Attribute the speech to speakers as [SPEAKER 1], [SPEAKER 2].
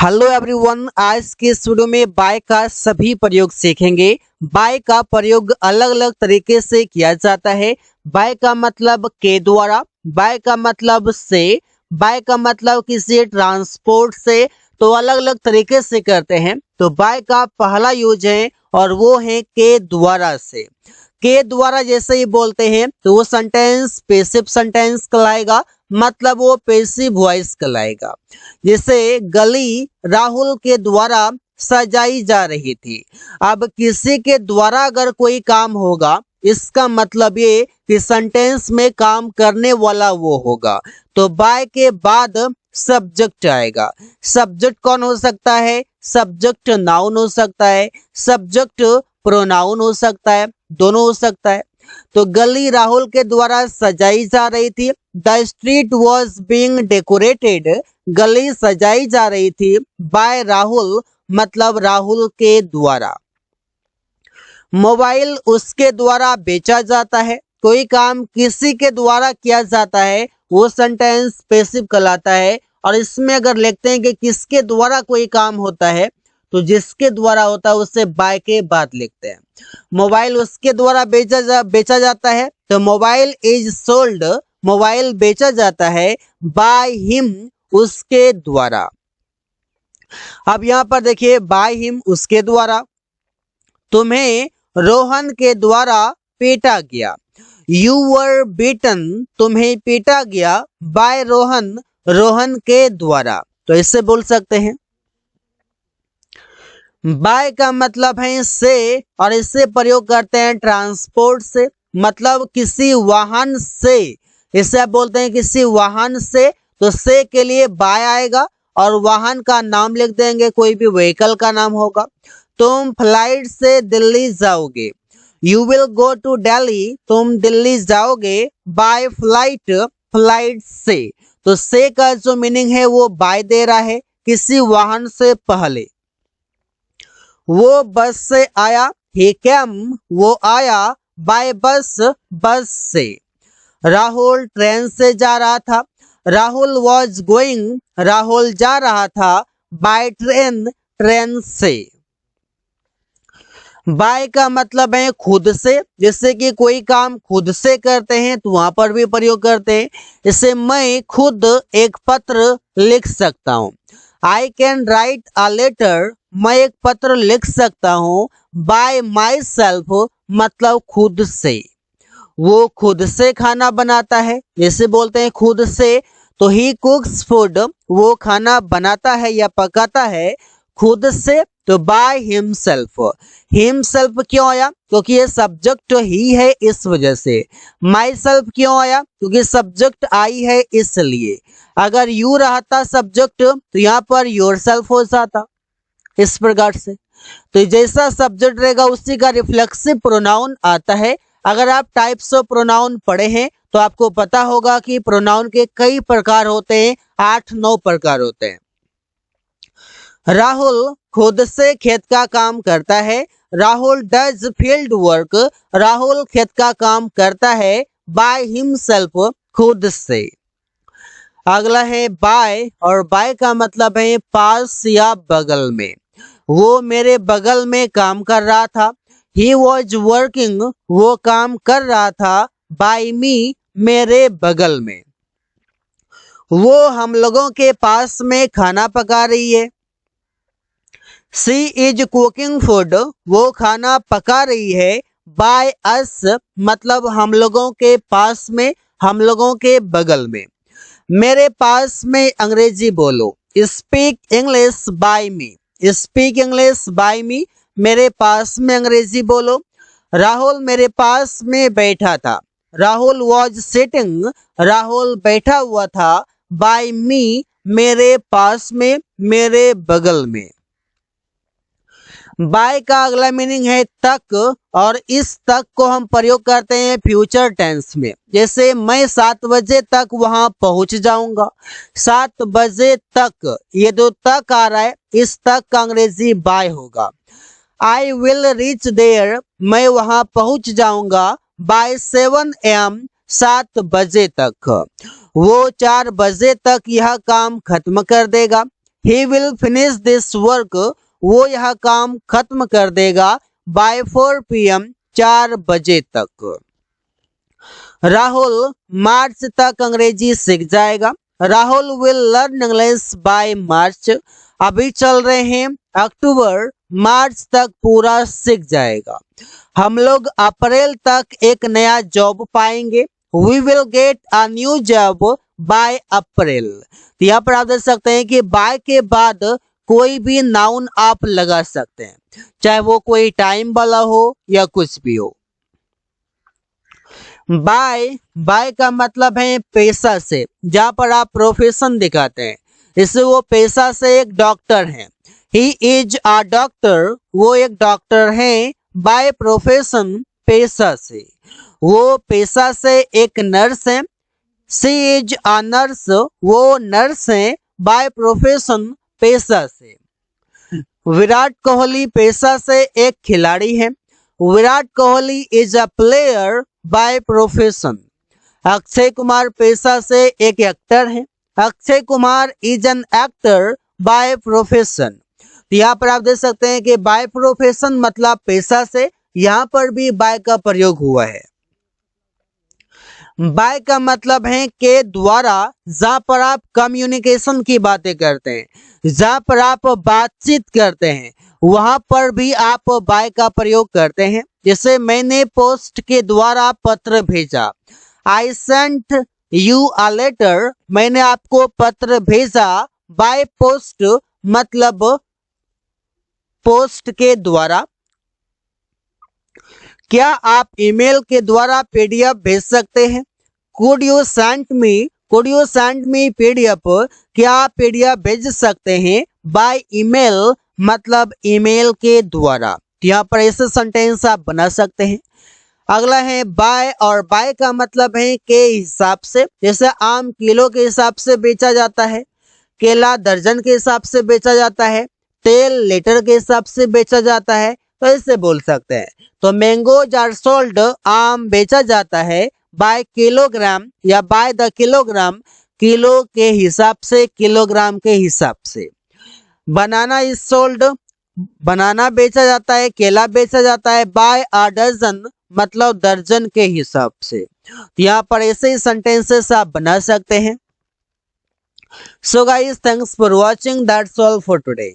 [SPEAKER 1] Hello everyone, आज के इस वीडियो में बाय का सभी प्रयोग सीखेंगे। बाय का प्रयोग अलग अलग तरीके से किया जाता है। बाय का मतलब के द्वारा, बाय का मतलब से, बाय का मतलब किसी ट्रांसपोर्ट से, तो अलग अलग तरीके से करते हैं। तो बाय का पहला यूज है और वो है के द्वारा से। के द्वारा जैसे ही बोलते हैं तो वो सेंटेंस पैसिव सेंटेंस कहलाएगा, मतलब वो पैसिव वॉइस कहलाएगा। जैसे गली राहुल के द्वारा सजाई जा रही थी। अब किसी के द्वारा अगर कोई काम होगा, इसका मतलब ये कि सेंटेंस में काम करने वाला वो होगा। तो बाय के बाद सब्जेक्ट आएगा। सब्जेक्ट कौन हो सकता है? सब्जेक्ट नाउन हो सकता है, सब्जेक्ट प्रोनाउन हो सकता है, दोनों हो सकता है। तो गली राहुल के द्वारा सजाई जा रही थी। The street was being decorated. गली सजाई जा रही थी बाय राहुल, मतलब राहुल के द्वारा। मोबाइल उसके द्वारा बेचा जाता है। कोई काम किसी के द्वारा किया जाता है वो सेंटेंस पैसिव कहलाता है। और इसमें अगर लिखते हैं कि किसके द्वारा कोई काम होता है, तो जिसके द्वारा होता है उससे बाय के बाद लिखते हैं। मोबाइल उसके द्वारा बेचा जाता है, तो मोबाइल इज सोल्ड, मोबाइल बेचा जाता है बाय हिम, उसके द्वारा। अब यहाँ पर देखिए बाय हिम, उसके द्वारा। तुम्हें रोहन के द्वारा पीटा गया। यू वर बीटन, तुम्हें पीटा गया बाय रोहन, रोहन के द्वारा। तो इससे बोल सकते हैं। बाय का मतलब है से, और इससे प्रयोग करते हैं ट्रांसपोर्ट से, मतलब किसी वाहन से। इसे आप बोलते हैं किसी वाहन से, तो से के लिए बाय आएगा और वाहन का नाम लिख देंगे, कोई भी व्हीकल का नाम होगा। तुम फ्लाइट से दिल्ली जाओगे। You will go to Delhi, तुम दिल्ली जाओगे बाय फ्लाइट, फ्लाइट से। तो से का जो मीनिंग है वो बाय दे रहा है, किसी वाहन से पहले। वो बस से आया। ही केम, वो आया बाय बस, बस से। राहुल ट्रेन से जा रहा था। राहुल वॉज गोइंग, राहुल जा रहा था बाय ट्रेन, ट्रेन से। बाय का मतलब है खुद से, जैसे कि कोई काम खुद से करते हैं तो वहां पर भी प्रयोग करते हैं। जैसे मैं खुद एक पत्र लिख सकता हूँ। I can write a letter, मैं एक पत्र लिख सकता हूँ बाय माई सेल्फ, मतलब खुद से। वो खुद से खाना बनाता है, जैसे बोलते हैं खुद से, तो ही कुक्स फूड, वो खाना बनाता है या पकाता है खुद से, तो बाय हिमसेल्फ। हिमसेल्फ क्यों आया? क्योंकि ये सब्जेक्ट ही है, इस वजह से। माई सेल्फ क्यों आया? क्योंकि सब्जेक्ट आई है, इसलिए। अगर यू रहता सब्जेक्ट तो यहाँ पर योर सेल्फ हो जाता, इस प्रकार से। तो जैसा सब्जेक्ट रहेगा उसी का रिफ्लेक्सिव प्रोनाउन आता है। अगर आप टाइप्स ऑफ प्रोनाउन पढ़े हैं तो आपको पता होगा कि प्रोनाउन के कई प्रकार होते हैं, 8-9 प्रकार होते हैं। राहुल खुद से खेत का काम करता है। Rahul does field work, Rahul खेत का काम करता है बाय हिमसेल्फ, खुद से। अगला है बाय, और बाय का मतलब है पास या बगल में। वो मेरे बगल में काम कर रहा था। ही वॉज वर्किंग, वो काम कर रहा था बाय मी, मेरे बगल में। वो हम लोगों के पास में खाना पका रही है। सी इज कुकिंग फूड, वो खाना पका रही है बाय अस, मतलब हम लोगों के पास में, हम लोगों के बगल में। मेरे पास में अंग्रेजी बोलो। Speak English by me, speak English by me, मेरे पास में अंग्रेजी बोलो। राहुल मेरे पास में बैठा था। राहुल वॉज सिटिंग, राहुल बैठा हुआ था बाय मी, मेरे पास में, मेरे बगल में। बाय का अगला मीनिंग है तक, और इस तक को हम प्रयोग करते हैं फ्यूचर टेंस में। जैसे मैं 7 बजे तक वहां पहुंच जाऊंगा। 7 बजे तक, ये जो तक आ रहा है, इस तक का अंग्रेजी बाय होगा। आई विल रीच देयर, मैं वहां पहुंच जाऊंगा बाय 7 AM, 7 बजे तक। वो 4 बजे तक यह काम खत्म कर देगा। He will finish this work, वो यह काम खत्म कर देगा बाय 4 PM, 4 बजे तक। राहुल मार्च तक अंग्रेजी सीख जाएगा। Rahul will learn English by March, अभी चल रहे हैं अक्टूबर, मार्च तक पूरा सीख जाएगा। हम लोग अप्रैल तक एक नया जॉब पाएंगे। We will get a new job by April. तो यहाँ पर आप देख सकते हैं कि बाय के बाद कोई भी नाउन आप लगा सकते हैं, चाहे वो कोई टाइम वाला हो या कुछ भी हो। बाय, बाय का मतलब है पेशा से, जहां पर आप प्रोफेशन दिखाते हैं। इससे वो पेशा से एक डॉक्टर हैं। ही इज अ डॉक्टर, वो एक डॉक्टर हैं। बाय प्रोफेशन, पेशा से। वो पेशा से एक नर्स है। सी इज अ नर्स, वो नर्स है। बाय प्रोफेशन, पेशा से। विराट कोहली पेशा से एक खिलाड़ी है। Virat Kohli is a player by profession. Akshay Kumar पेशा से एक एक्टर है। Akshay Kumar is an actor by profession. तो यहाँ पर आप देख सकते हैं कि बाय प्रोफेशन मतलब पेशा से, यहाँ पर भी बाय का प्रयोग हुआ है। बाय का मतलब है के द्वारा, जहां पर आप कम्युनिकेशन की बातें करते हैं, जहां पर आप बातचीत करते हैं, वहां पर भी आप बाय का प्रयोग करते हैं। जैसे मैंने पोस्ट के द्वारा पत्र भेजा। I sent you a letter, मैंने आपको पत्र भेजा। बाय पोस्ट मतलब पोस्ट के द्वारा। क्या आप ईमेल के द्वारा पीडीएफ भेज सकते हैं? Could you send me PDF, क्या आप पीडीएफ भेज सकते हैं? बाय ईमेल मतलब ईमेल के द्वारा। यहाँ पर ऐसे सेंटेंस आप बना सकते हैं। अगला है बाय, और बाय का मतलब है के हिसाब से। जैसे आम किलो के हिसाब से बेचा जाता है, केला दर्जन के हिसाब से बेचा जाता है, तेल लीटर के हिसाब से बेचा जाता है, तो ऐसे बोल सकते हैं। तो मैंगोज आर सोल्ड, आम बेचा जाता है बाय किलोग्राम या बाय द किलोग्राम, किलो के हिसाब से, किलोग्राम के हिसाब से। बनाना इज सोल्ड, बनाना बेचा जाता है, केला बेचा जाता है बाय अ डजन मतलब दर्जन के हिसाब से। तो यहाँ पर ऐसे ही सेंटेंसेस आप बना सकते हैं। So guys, thanks for watching. That's all for today.